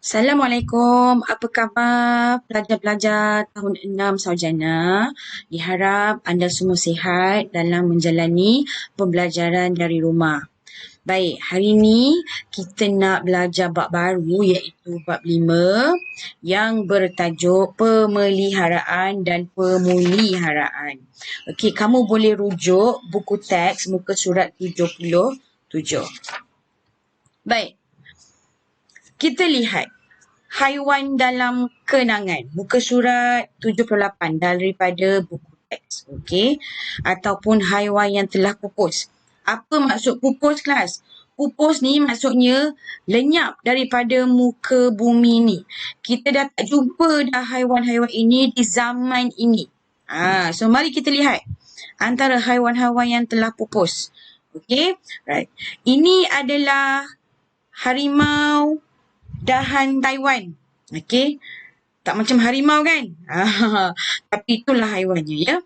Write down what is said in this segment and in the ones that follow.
Assalamualaikum. Apa khabar pelajar-pelajar tahun 6 sarjana? Diharap anda semua sihat dalam menjalani pembelajaran dari rumah. Baik, hari ini kita nak belajar bab baru iaitu bab 5 yang bertajuk pemeliharaan dan pemuliharaan. Okey, kamu boleh rujuk buku teks muka surat 77. Baik, kita lihat haiwan dalam kenangan. Muka surat 78 daripada buku teks. Okey. Ataupun haiwan yang telah pupus. Apa maksud pupus, kelas? Pupus ni maksudnya lenyap daripada muka bumi ni. Kita dah tak jumpa dah haiwan-haiwan ini di zaman ini. So mari kita lihat antara haiwan-haiwan yang telah pupus. Okey. Right. Ini adalah harimau dahan Taiwan. Okey. Tak macam harimau kan? Tapi itulah haiwannya ya.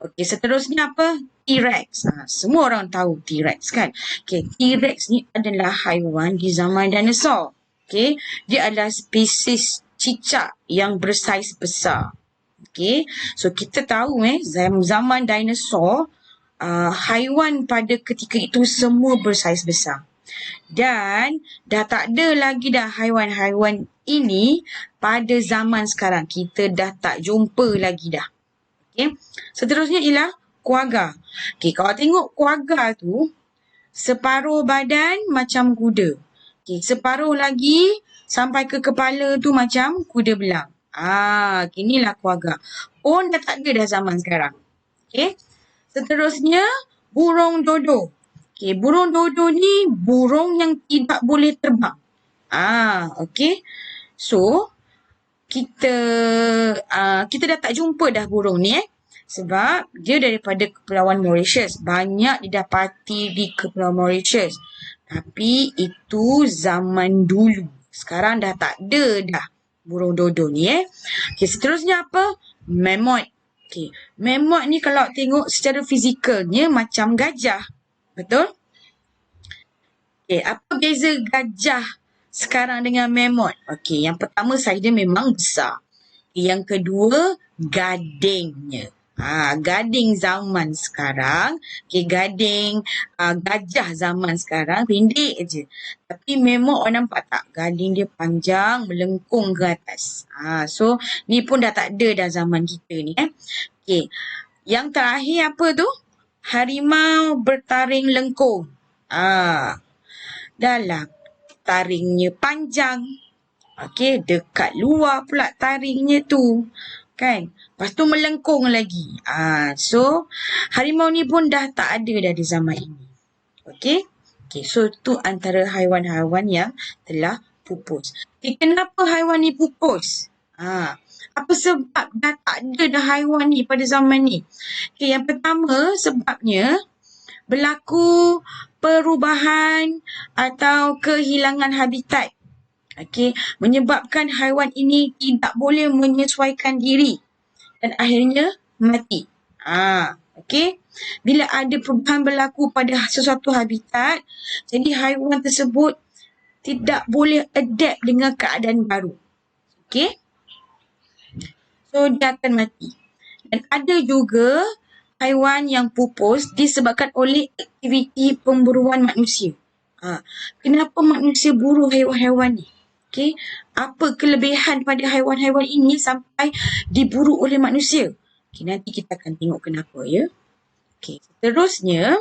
Okey, seterusnya apa? T-Rex. Semua orang tahu T-Rex kan? Okey, T-Rex ni adalah haiwan di zaman dinosaur. Okey, dia adalah spesies cicak yang bersaiz besar. Okey, so kita tahu zaman dinosaur haiwan pada ketika itu semua bersaiz besar. Dan dah tak ada lagi dah haiwan-haiwan ini pada zaman sekarang. Kita dah tak jumpa lagi dah. Okay. Seterusnya ialah kuaga. Okay, kalau tengok kuaga tu, separuh badan macam kuda. Okay, separuh lagi sampai ke kepala tu macam kuda belang. Inilah kuaga. Pun dah tak ada dah zaman sekarang. Okay. Seterusnya, burung dodo. Okay, burung dodo ni burung yang tidak boleh terbang. Okay. So, kita dah tak jumpa dah burung ni sebab dia daripada Kepulauan Mauritius. Banyak didapati di Kepulauan Mauritius. Tapi itu zaman dulu. Sekarang dah tak ada dah burung dodo ni Okay, seterusnya apa? Mammoth. Okay. Mammoth ni kalau tengok secara fizikalnya macam gajah. Betul? Okay, apa beza gajah sekarang dengan mammoth? Okay, yang pertama saiz dia memang besar. Yang kedua, gadingnya. Gading zaman sekarang. Okay, gajah zaman sekarang pendek je. Tapi mammoth orang nampak tak? Gading dia panjang, melengkung ke atas. So, ni pun dah tak ada dah zaman kita ni. Okay, yang terakhir apa tu? Harimau bertaring lengkung. Dalam taringnya panjang. Okey, dekat luar pula taringnya tu. Kan? Lepas tu melengkung lagi. So harimau ni pun dah tak ada dah di zaman ini. Okey? Okey, so tu antara haiwan-haiwan yang telah pupus. Okay, kenapa haiwan ni pupus? Apa sebab dah tak ada dah haiwan ni pada zaman ni? Okay, yang pertama sebabnya berlaku perubahan atau kehilangan habitat. Okey, menyebabkan haiwan ini tidak boleh menyesuaikan diri dan akhirnya mati. Okey. Bila ada perubahan berlaku pada sesuatu habitat, jadi haiwan tersebut tidak boleh adapt dengan keadaan baru. Okey. So dia akan mati. Dan ada juga haiwan yang pupus disebabkan oleh aktiviti pemburuan manusia. Kenapa manusia buru haiwan-haiwan ni? Okay. Apa kelebihan pada haiwan-haiwan ini sampai diburu oleh manusia? Okay, nanti kita akan tengok kenapa ya. Okay. Seterusnya,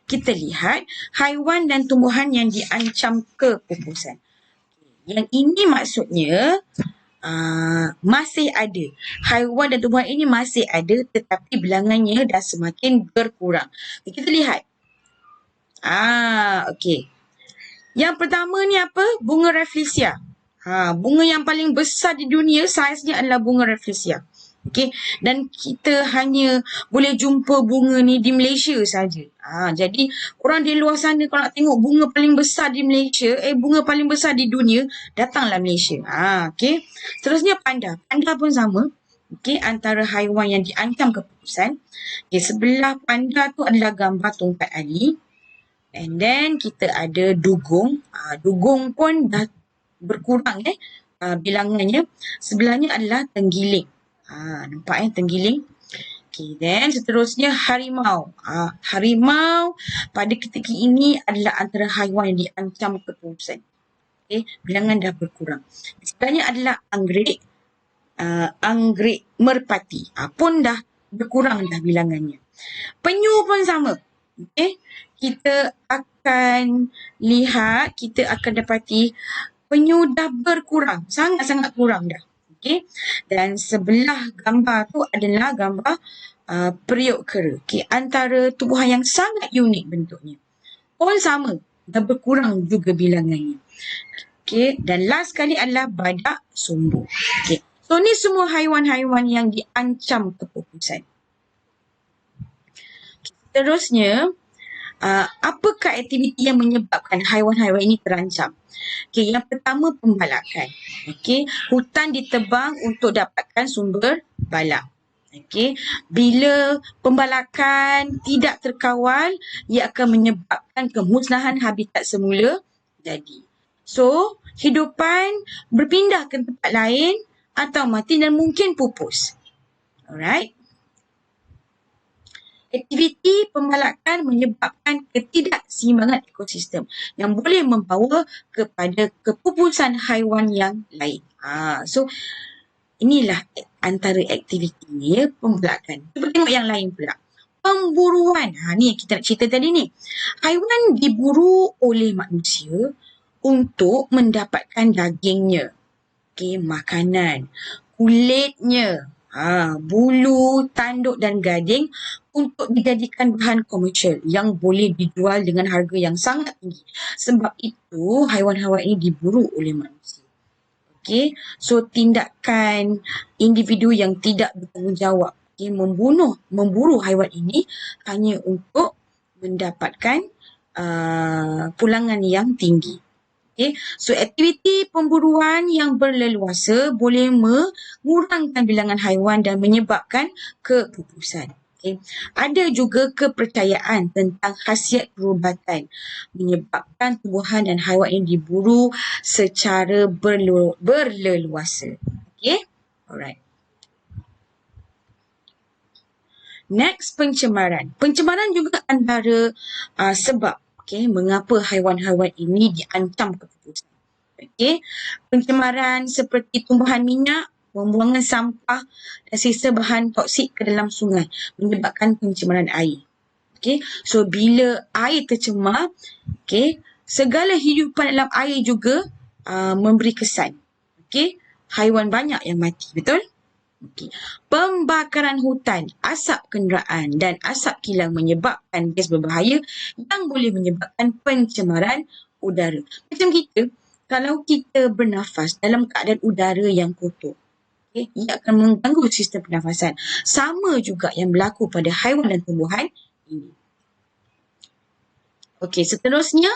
kita lihat haiwan dan tumbuhan yang diancam kepupusan. Okay. Yang ini maksudnya masih ada. Haiwan dan tumbuhan ini masih ada tetapi bilangannya dah semakin berkurang. Okay, kita lihat. Okey. Yang pertama ni apa? Bunga Rafflesia. Bunga yang paling besar di dunia saiznya adalah bunga Rafflesia. Okey, dan kita hanya boleh jumpa bunga ni di Malaysia saja. Jadi orang di luar sana kalau nak tengok bunga paling besar di Malaysia, bunga paling besar di dunia, datanglah Malaysia. Okey. Seterusnya panda. Panda pun sama. Okey, antara haiwan yang diancam kepupusan. Okey, sebelah panda tu adalah gambar tongkat Ali. And then kita ada dugong. Dugong pun dah berkurang bilangannya. Sebelahnya adalah tenggiling. Nampak tenggiling. Okay, then seterusnya harimau. Harimau pada ketika ini adalah antara haiwan yang diancam kepungusan. Okay, bilangan dah berkurang. Sebelahnya adalah anggrek. Anggrek merpati. Pun dah berkurang dah bilangannya. Penyu pun sama. Okay, kita akan lihat, kita akan dapati penyu dah berkurang. Sangat-sangat kurang dah. Okay. Dan sebelah gambar tu adalah gambar periuk kera. Okay. Antara tumbuhan yang sangat unik bentuknya. Pun sama. Dah berkurang juga bilangannya. Okay. Dan last sekali adalah badak sumbu. Okay. So ni semua haiwan-haiwan yang diancam kepupusan. Seterusnya, apakah aktiviti yang menyebabkan haiwan-haiwan ini terancam? Okay, yang pertama pembalakan. Okay, hutan ditebang untuk dapatkan sumber balak. Okay, bila pembalakan tidak terkawal, ia akan menyebabkan kemusnahan habitat semula jadi. So, hidupan berpindah ke tempat lain atau mati dan mungkin pupus. Alright. Aktiviti pembalakan menyebabkan ketidakseimbangan ekosistem yang boleh membawa kepada kepupusan haiwan yang lain. So, inilah antara aktivitinya pembalakan. Cuba tengok yang lain pula. Pemburuan. Ni yang kita nak cerita tadi ni. Haiwan diburu oleh manusia untuk mendapatkan dagingnya. Okay, makanan. Kulitnya. Bulu, tanduk dan gading untuk dijadikan bahan komersial yang boleh dijual dengan harga yang sangat tinggi. Sebab itu haiwan-haiwan ini diburu oleh manusia. Okay, so tindakan individu yang tidak bertanggungjawab memburu haiwan ini hanya untuk mendapatkan pulangan yang tinggi. Okay. So, aktiviti pemburuan yang berleluasa boleh mengurangkan bilangan haiwan dan menyebabkan kepupusan. Okay. Ada juga kepercayaan tentang khasiat perubatan menyebabkan tumbuhan dan haiwan ini diburu secara berleluasa. Okay. Alright. Next, pencemaran. Pencemaran juga antara sebab mengapa haiwan-haiwan ini diancam kepupusan. Okay. Pencemaran seperti tumbuhan minyak, pembuangan sampah dan sisa bahan toksik ke dalam sungai menyebabkan pencemaran air. Okay. So, bila air tercemar, segala hidupan dalam air juga memberi kesan. Okay. Haiwan banyak yang mati, betul? Okay. Pembakaran hutan, asap kenderaan dan asap kilang menyebabkan gas berbahaya yang boleh menyebabkan pencemaran udara. Macam kita, kalau kita bernafas dalam keadaan udara yang kotor, ia akan mengganggu sistem pernafasan. Sama juga yang berlaku pada haiwan dan tumbuhan ini. Okey, seterusnya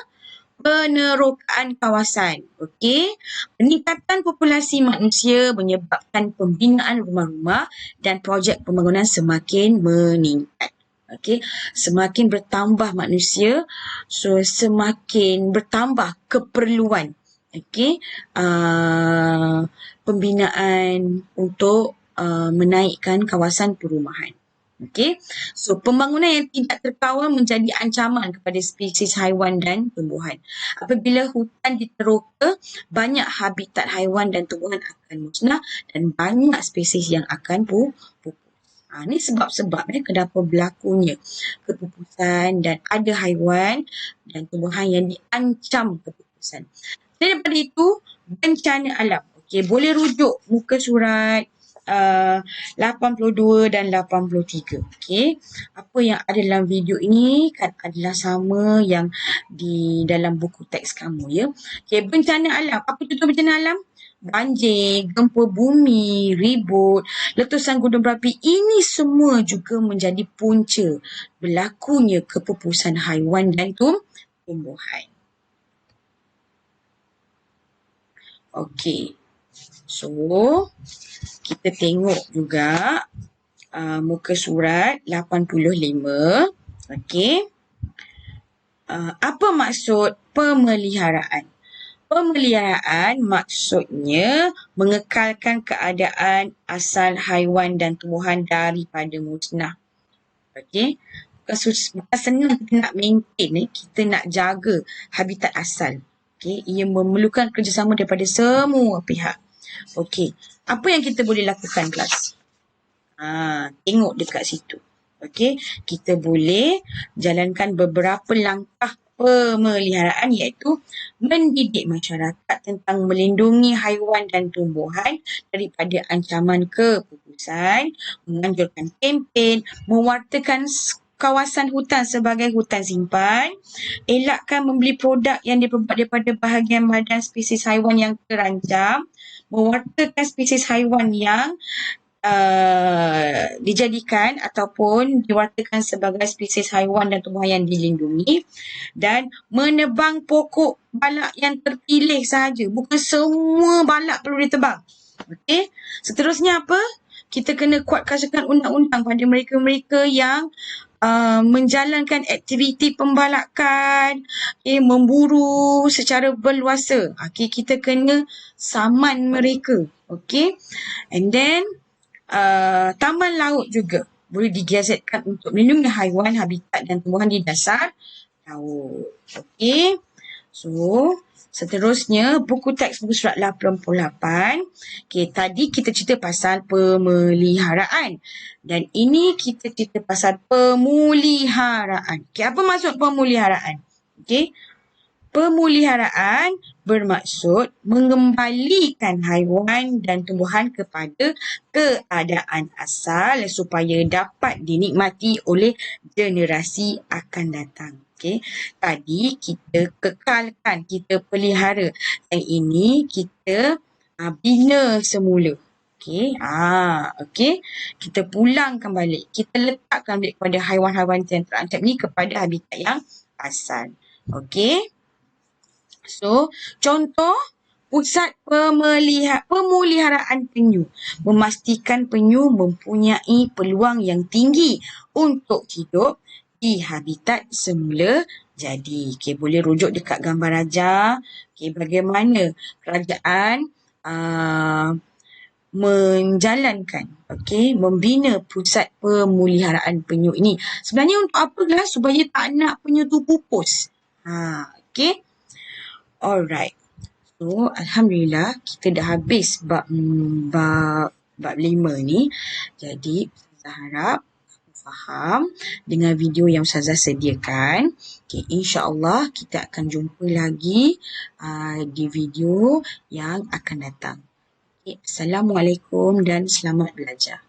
penerokaan kawasan. Okey, peningkatan populasi manusia menyebabkan pembinaan rumah-rumah dan projek pembangunan semakin meningkat. Okey, semakin bertambah manusia, so semakin bertambah keperluan. Okey, pembinaan untuk menaikkan kawasan perumahan. Okay. So, pembangunan yang tidak terkawal menjadi ancaman kepada spesies haiwan dan tumbuhan. Apabila hutan diteroka, banyak habitat haiwan dan tumbuhan akan musnah dan banyak spesies yang akan pupus. Ini sebab-sebab kenapa berlakunya kepupusan dan ada haiwan dan tumbuhan yang diancam kepupusan. Daripada itu, bencana alam. Okay, boleh rujuk muka surat 82 dan 83. Okey. Apa yang ada dalam video ini kan adalah sama yang di dalam buku teks kamu ya. Okey, bencana alam. Apa tu bencana alam? Banjir, gempa bumi, ribut, letusan gunung berapi, ini semua juga menjadi punca berlakunya kepupusan haiwan dan tumbuhan. Okey. So, kita tengok juga muka surat 85. Okey. Apa maksud pemeliharaan? Pemeliharaan maksudnya mengekalkan keadaan asal haiwan dan tumbuhan daripada musnah. Okey. Bukan senang kita nak maintain, kita nak jaga habitat asal. Okey, ia memerlukan kerjasama daripada semua pihak. Okey, apa yang kita boleh lakukan kelas? Tengok dekat situ. Okey, kita boleh jalankan beberapa langkah pemeliharaan iaitu mendidik masyarakat tentang melindungi haiwan dan tumbuhan daripada ancaman keputusan, menganjurkan kempen, mewartakan kawasan hutan sebagai hutan simpan, elakkan membeli produk yang diperbuat daripada bahagian badan spesies haiwan yang terancam, mewartakan spesies haiwan yang dijadikan ataupun diwartakan sebagai spesies haiwan dan tumbuhan yang dilindungi, dan menebang pokok balak yang terpilih sahaja. Bukan semua balak perlu ditebang. Okey. Seterusnya apa? Kita kena kuatkan undang-undang pada mereka-mereka yang menjalankan aktiviti pembalakan, memburu secara berluasa. Kita kena saman mereka. Okay. And then taman laut juga boleh digazetkan untuk melindungi haiwan, habitat dan tumbuhan di dasar laut. Okey. So, seterusnya buku teks buku surat 88. Okey, tadi kita cerita pasal pemeliharaan. Dan ini kita cerita pasal pemuliharaan. Okey, apa maksud pemeliharaan? Okey. Pemuliharaan bermaksud mengembalikan haiwan dan tumbuhan kepada keadaan asal supaya dapat dinikmati oleh generasi akan datang. Okay. Tadi kita kekalkan, kita pelihara. Yang ini kita bina semula. Okay. Okay. Kita pulangkan balik. Kita letakkan balik kepada haiwan-haiwan yang terancam ini kepada habitat yang asal. Okay. So, contoh pusat pemeliharaan penyu. Memastikan penyu mempunyai peluang yang tinggi untuk hidup di habitat semula jadi. Okay, boleh rujuk dekat gambar Raja. Okay, bagaimana kerajaan menjalankan, membina pusat pemeliharaan penyu ini. Sebenarnya untuk apa lah? Supaya tak nak penyu tu pupus. Okay. Alright. So, Alhamdulillah kita dah habis bab 5 ni. Jadi, saya harap faham dengan video yang Ustazah sediakan. Okay, insya-Allah kita akan jumpa lagi di video yang akan datang. Okay, Assalamualaikum dan selamat belajar.